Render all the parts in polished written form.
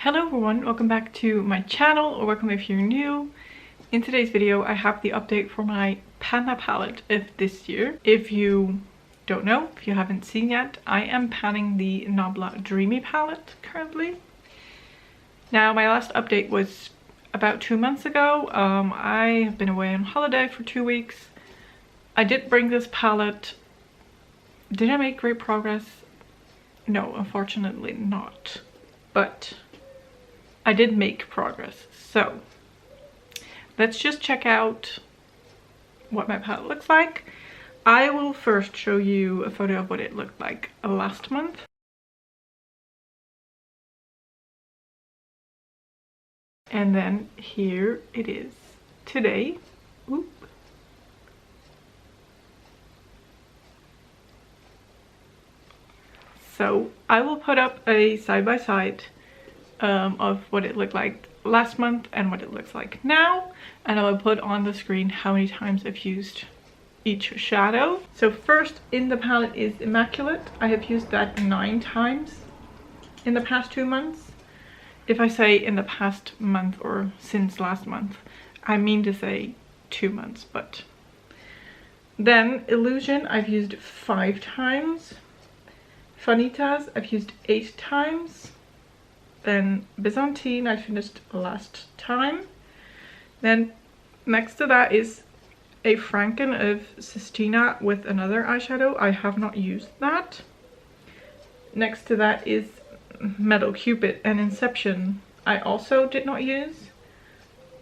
Hello everyone, welcome back to my channel, or welcome if you're new. In today's video I have the update for my Panna palette of this year. If you don't know, if you haven't seen yet, I am panning the Nabla Dreamy palette currently. Now my last update was about 2 months ago. I have been away on holiday for 2 weeks. I did bring this palette. Did I make great progress? No, unfortunately not. But I did make progress. So let's just check out what my palette looks like. I will first show you a photo of what it looked like last month. And then here it is today. Oop. So I will put up a side-by-side of what it looked like last month and what it looks like now, and I will put on the screen how many times I've used each shadow. So first in the palette is Immaculate. I have used that 9 times in the past 2 months. If I say in the past month or since last month, I mean to say 2 months. But then Illusion I've used 5 times. Vanitas I've used 8 times. Then Byzantine I finished last time. Then next to that is a Franken of Sistina with another eyeshadow. I have not used that. Next to that is Metal Cupid and Inception. I also did not use.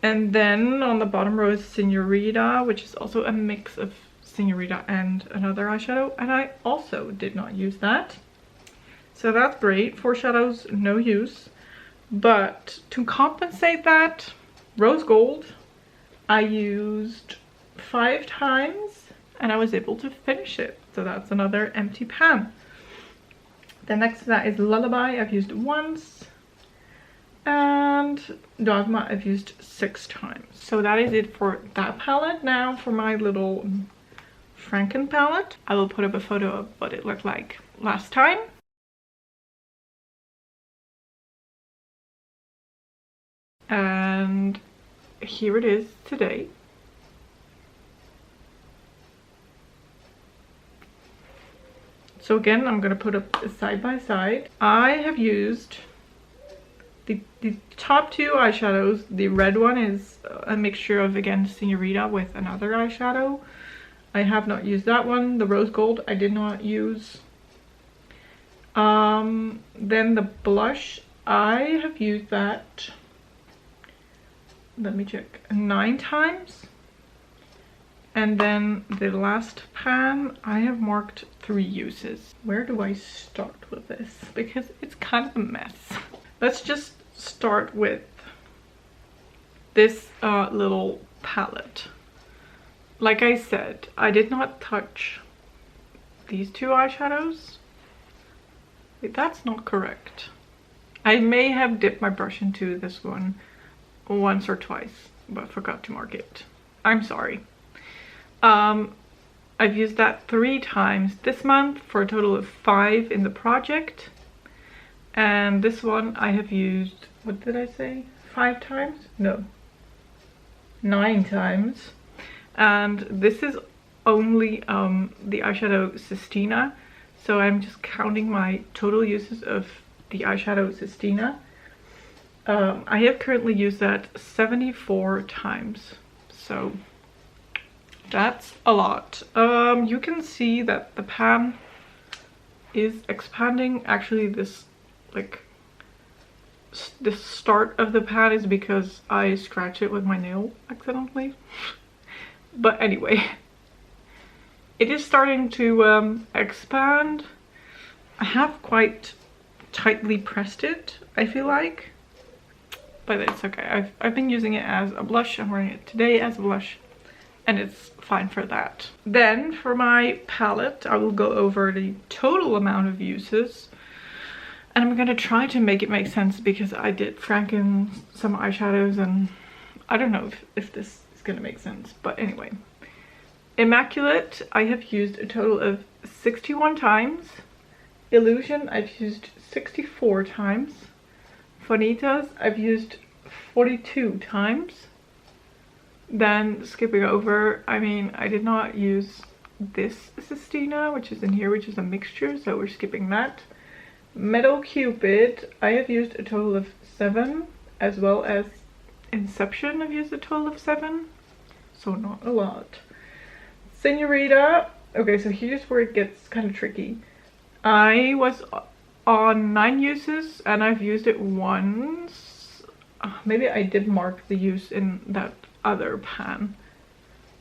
And then on the bottom row is Senorita, which is also a mix of Senorita and another eyeshadow, and I also did not use that. So that's great. 4 shadows, no use. But to compensate that, Rose Gold I used 5 times and I was able to finish it. So that's another empty pan. The next to that is Lullaby. I've used once. And Dogma I've used 6 times. So that is it for that palette. Now for my little Franken palette. I will put up a photo of what it looked like last time. And here it is today. So again, I'm going to put up a side by side. I have used the top 2 eyeshadows. The red one is a mixture of, again, Senorita with another eyeshadow. I have not used that one. The Rose Gold I did not use. Then the blush, I have used that, let me check, 9 times. And then the last pan, I have marked 3 uses. Where do I start with this? Because it's kind of a mess. Let's just start with this little palette. Like I said, I did not touch these 2 eyeshadows. Wait, that's not correct. I may have dipped my brush into this one once or twice, but forgot to mark it. I'm sorry. I've used that 3 times this month for a total of 5 in the project. And this one I have used, what did I say? 5 times? No. 9 times. And this is only the eyeshadow Sistina. So I'm just counting my total uses of the eyeshadow Sistina. I have currently used that 74 times, so that's a lot. You can see that the pan is expanding. Actually, this the start of the pan is because I scratched it with my nail accidentally. But anyway, it is starting to expand. I have quite tightly pressed it, I feel like. But it's okay. I've been using it as a blush. I'm wearing it today as a blush, and it's fine for that. Then for my palette, I will go over the total amount of uses, and I'm gonna try to make it make sense because I did Franken some eyeshadows, and I don't know if this is gonna make sense. But anyway, Immaculate I have used a total of 61 times. Illusion I've used 64 times. Fonitas I've used 42 times. Then skipping over, I mean, I did not use this Sistina, which is in here, which is a mixture, so we're skipping that. Metal Cupid, I have used a total of 7, as well as Inception I've used a total of 7, so not a lot. Senorita, okay, so here's where it gets kind of tricky. I was on 9 uses and I've used it once. Maybe I did mark the use in that other pan.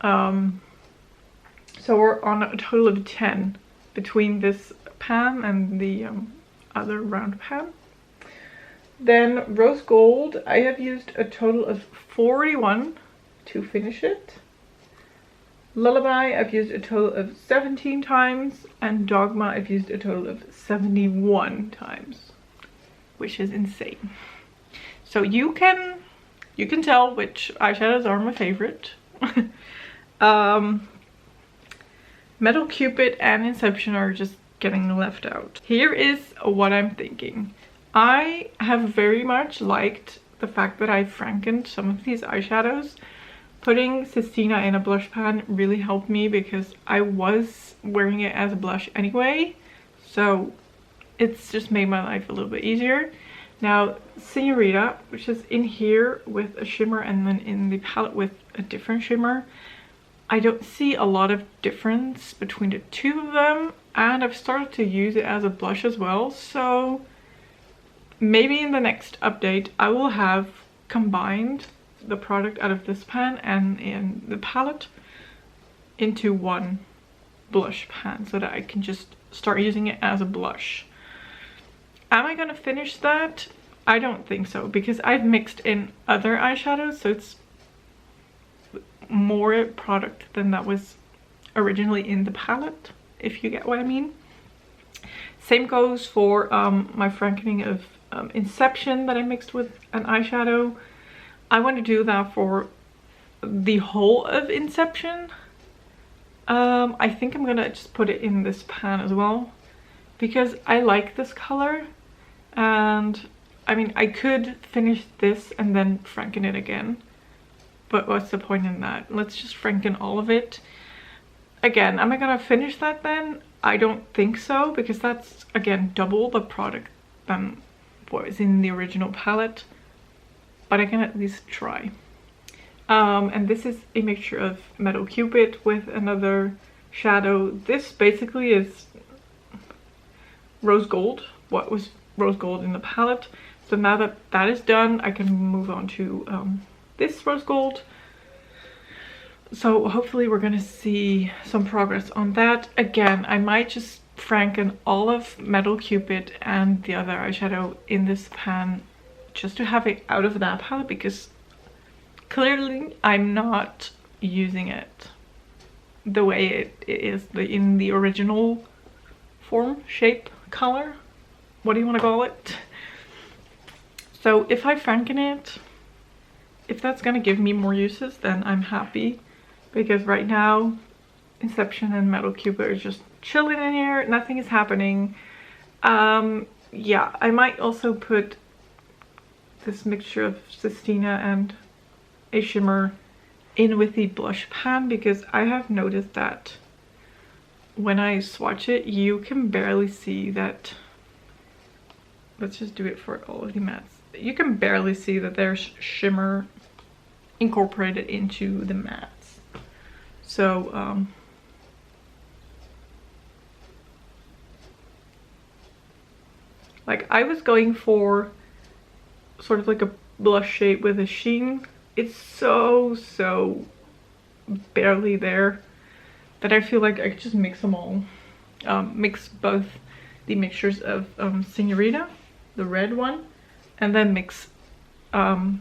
So we're on a total of 10 between this pan and the other round pan. Then Rose Gold, I have used a total of 41 to finish it. Lullaby, I've used a total of 17 times, and Dogma, I've used a total of 71 times, which is insane. So you can tell which eyeshadows are my favorite. Metal Cupid and Inception are just getting left out. Here is what I'm thinking. I have very much liked the fact that I've frankened some of these eyeshadows. Putting Sistina in a blush pan really helped me because I was wearing it as a blush anyway, so it's just made my life a little bit easier. Now Senorita, which is in here with a shimmer and then in the palette with a different shimmer, I don't see a lot of difference between the two of them, and I've started to use it as a blush as well, so maybe in the next update I will have combined the product out of this pan and in the palette into one blush pan so that I can just start using it as a blush. Am I gonna finish that? I don't think so, because I've mixed in other eyeshadows, so it's more product than that was originally in the palette, if you get what I mean. Same goes for my frankening of Inception that I mixed with an eyeshadow. I want to do that for the whole of Inception. I think I'm gonna just put it in this pan as well because I like this color, and I mean I could finish this and then franken it again, but what's the point in that? Let's just franken all of it. Again, am I gonna finish that then? I don't think so, because that's again double the product than what was in the original palette, but I can at least try. And this is a mixture of Metal Cupid with another shadow. This basically is Rose Gold, what was Rose Gold in the palette. So now that that is done, I can move on to this Rose Gold. So hopefully we're gonna see some progress on that. Again, I might just franken all of Metal Cupid and the other eyeshadow in this pan just to have it out of that palette, because clearly I'm not using it the way it is in the original form, shape, color, what do you want to call it. So if I franken it, if that's gonna give me more uses, then I'm happy, because right now Inception and Metal Cupid are just chilling in here, nothing is happening. Yeah, I might also put this mixture of Sistina and a shimmer in with the blush pan, because I have noticed that when I swatch it, you can barely see that. Let's just do it for all of the mattes. You can barely see that there's shimmer incorporated into the mattes. So like I was going for sort of like a blush shade with a sheen. It's so barely there that I feel like I could just mix them all. Mix both the mixtures of Senorita, the red one, and then mix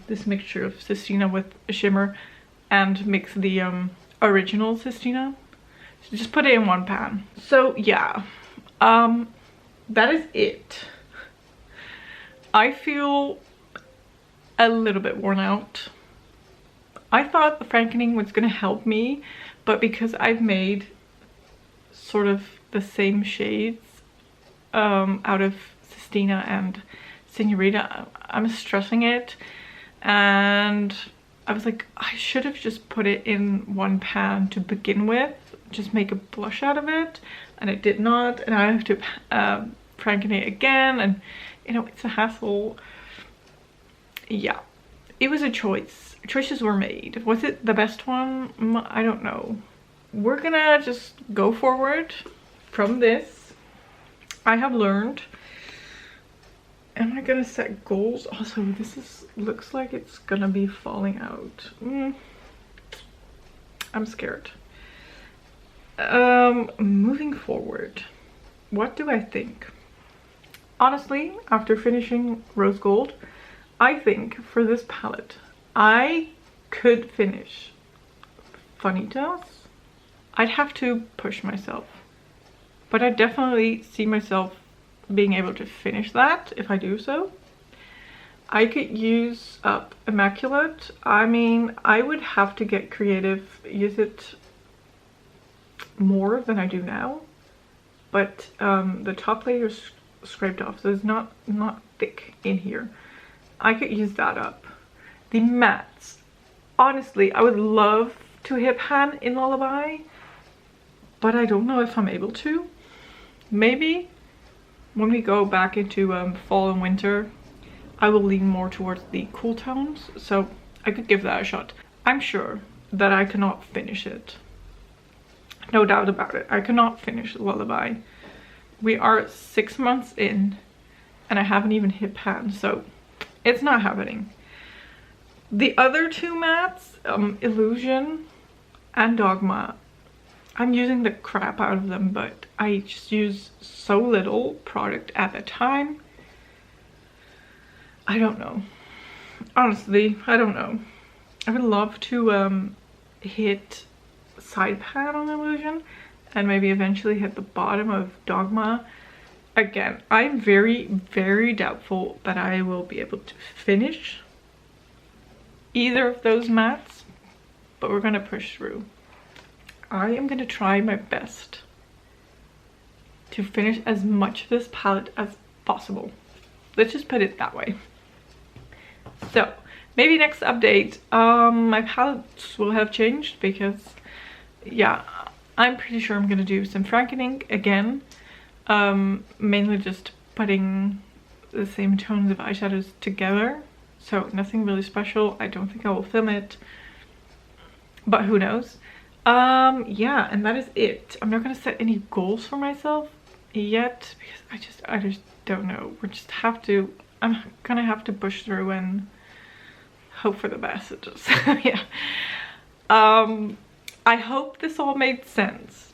this mixture of Sistina with a shimmer and mix the original Sistina. So just put it in one pan. So yeah, that is it. I feel a little bit worn out. I thought the frankening was gonna help me, but because I've made sort of the same shades out of Sistina and senorita, I'm stressing it, and I was like, I should have just put it in one pan to begin with, just make a blush out of it, and I did not, and I have to Franken it again, and you know, it's a hassle. Yeah, it was a choice. Choices were made. Was it the best one? I don't know. We're gonna just go forward from this. I have learned. Am I gonna set goals? Also, this looks like it's gonna be falling out. I'm scared. Moving forward, what do I think? Honestly, after finishing rose gold, I think for this palette, I could finish Fanitas. I'd have to push myself, but I definitely see myself being able to finish that if I do so. I could use up Immaculate. I mean, I would have to get creative, use it more than I do now, but the top layer is scraped off, so it's not thick in here. I could use that up. The mattes, honestly, I would love to hit pan in Lullaby, but I don't know if I'm able to. Maybe when we go back into fall and winter, I will lean more towards the cool tones, so I could give that a shot. I'm sure that I cannot finish it. No doubt about it. I cannot finish Lullaby. We are 6 months in and I haven't even hit pan, so it's not happening. The other two mattes, Illusion and Dogma, I'm using the crap out of them, but I just use so little product at the time. I don't know. Honestly, I don't know. I would love to hit side pan on Illusion and maybe eventually hit the bottom of Dogma. Again, I'm very, very doubtful that I will be able to finish either of those mattes, but we're gonna push through. I am gonna try my best to finish as much of this palette as possible. Let's just put it that way. So maybe next update, my palettes will have changed because, yeah, I'm pretty sure I'm gonna do some frankening again. Mainly just putting the same tones of eyeshadows together, so nothing really special. I don't think I will film it, but who knows. Yeah, and that is it. I'm not gonna set any goals for myself yet because I just don't know. I'm gonna have to push through and hope for the best. Yeah. I hope this all made sense,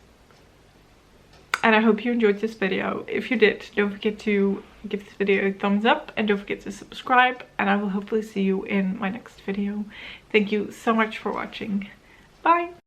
and I hope you enjoyed this video. If you did, don't forget to give this video a thumbs up and don't forget to subscribe, and I will hopefully see you in my next video. Thank you so much for watching. Bye!